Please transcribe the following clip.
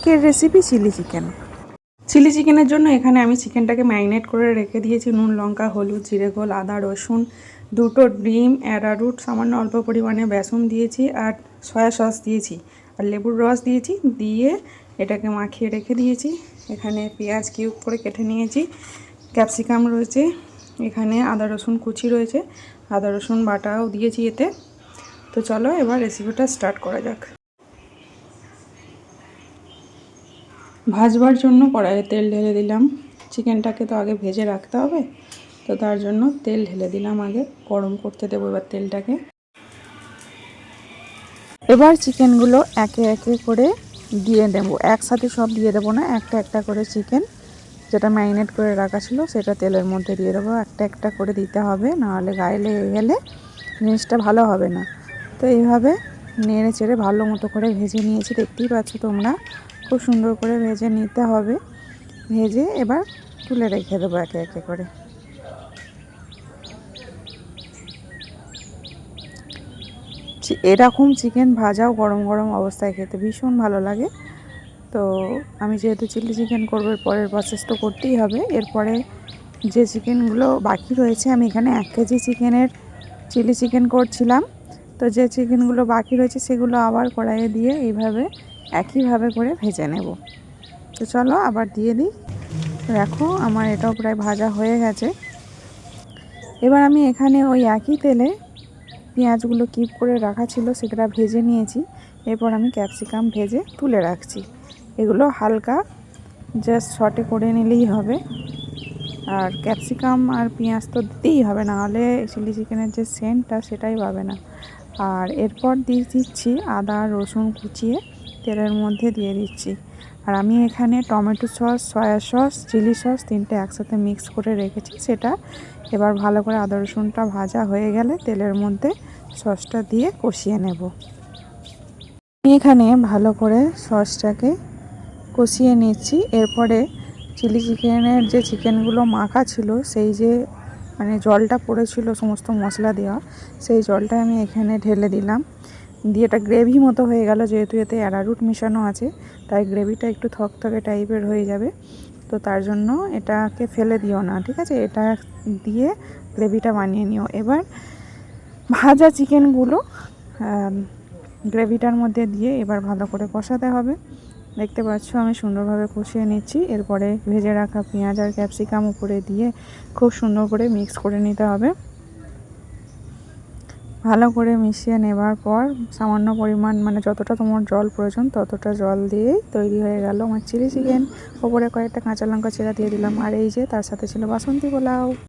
আজকের recipe chilli chicken. Chilli চিকেনের জন্য এখানে আমি চিকেনটাকে ম্যারিনেট করে রেখে দিয়েছি। নুন, লঙ্কা, হলুদ, জিরে গোল, আদা, রসুন, 2টো ডিম, অ্যারারুট, সামান্য অল্প পরিমাণে বেসন দিয়েছি, আর সয়া সস দিয়েছি, আর লেবুর রস দিয়েছি। দিয়ে এটাকে মাখিয়ে রেখে দিয়েছি। এখানে পেঁয়াজ কিউব করে কেটে নিয়েছি, ক্যাপসিকাম রয়েছে, এখানে আদা রসুন কুচি রয়েছে, আদা রসুন বাটাও দিয়েছি এতে। তো চলো এবার রেসিপিটা স্টার্ট করা যাক। ভাজবার জন্য কড়াইয়ে তেল ঢেলে দিলাম। চিকেনটাকে তো আগে ভেজে রাখতে হবে, তো তার জন্য তেল ঢেলে দিলাম। আগে গরম করতে দেবো এবার তেলটাকে। এবার চিকেনগুলো একে একে করে দিয়ে দেবো, একসাথে সব দিয়ে দেবো না, একটা একটা করে চিকেন যেটা ম্যারিনেট করে রাখা ছিল সেটা তেলের মধ্যে দিয়ে দেবো। একটা একটা করে দিতে হবে, নাহলে গায়ে লেগে গেলে জিনিসটা ভালো হবে না। তো এইভাবে নেড়ে চেড়ে ভালো মতো করে ভেজে নিয়েছি, দেখতেই পাচ্ছ তোমরা। খুব সুন্দর করে ভেজে নিতে হবে। ভেজে এবার তুলে রেখে দেবো একে একে করে। এরকম চিকেন ভাজাও গরম গরম অবস্থায় খেতে ভীষণ ভালো লাগে। তো আমি যেহেতু চিলি চিকেন করবো, পরের প্রসেস তো করতেই হবে। এরপরে যে চিকেনগুলো বাকি রয়েছে, আমি এখানে 1 কেজি চিকেনের চিলি চিকেন করছিলাম। তো যে চিকেনগুলো বাকি রয়েছে সেগুলো আবার কড়াইয়ে দিয়ে এইভাবে একইভাবে করে ভেজে নেব। তো চলো আবার দিয়ে দিই। দেখো আমার এটাও প্রায় ভাজা হয়ে গেছে। এবার আমি এখানে ওই একই তেলে পেঁয়াজগুলো কিপ করে রাখা ছিল সেটা ভেজে নিয়েছি। এরপর আমি ক্যাপসিকাম ভেজে তুলে রাখছি। এগুলো হালকা জাস্ট সটে করে নিলেই হবে। আর ক্যাপসিকাম আর পেঁয়াজ তো দিতেই হবে, না হলে চিলি চিকেনের যে সেন্টটা সেটাই পাবে না। আর এরপর দিয়ে দিচ্ছি আদা রসুন কুচিয়ে তেলের মধ্যে দিয়ে দিচ্ছি। আর আমি এখানে tomato sauce, soy sauce, chilli sauce 3টে একসাথে মিক্স করে রেখেছি। সেটা এবার ভালো করে আদা রসুনটা ভাজা হয়ে গেলে তেলের মধ্যে সসটা দিয়ে কষিয়ে নেব। আমি এখানে ভালো করে সসটাকে কষিয়ে নিচ্ছি। এরপরে চিলি চিকেনের যে চিকেনগুলো মাখা ছিল, সেই যে মানে জলটা পড়েছিল সমস্ত মশলা দেওয়া, সেই জলটা আমি এখানে ঢেলে দিলাম। দিয়ে এটা গ্রেভি মতো হয়ে গেল। যেহেতু এতে অ্যারারুট মেশানো আছে, তাই গ্রেভিটা একটু থকথকে টাইপের হয়ে যাবে। তো তার জন্য এটাকে ফেলে দিও না, ঠিক আছে? এটা দিয়ে গ্রেভিটা বানিয়ে নিও। এবার ভাজা চিকেনগুলো গ্রেভিটার মধ্যে দিয়ে এবার ভালো করে কষাতে হবে। দেখতে পাচ্ছ আমি সুন্দরভাবে কষিয়ে নিচ্ছি। এরপরে ভেজে রাখা পেঁয়াজ আর ক্যাপসিকাম উপরে দিয়ে খুব সুন্দর করে মিক্স করে নিতে হবে। ভালো করে মিশিয়ে নেবার পর সামান্য পরিমাণ, মানে যতটা তোমার জল প্রয়োজন ততটা জল দিয়েই তৈরি হয়ে গেল আমার চিলি চিকেন। ওপরে কয়েকটা কাঁচা লঙ্কা চেরা দিয়ে দিলাম। আর এই যে তার সাথে ছিল বাসন্তী পোলাও।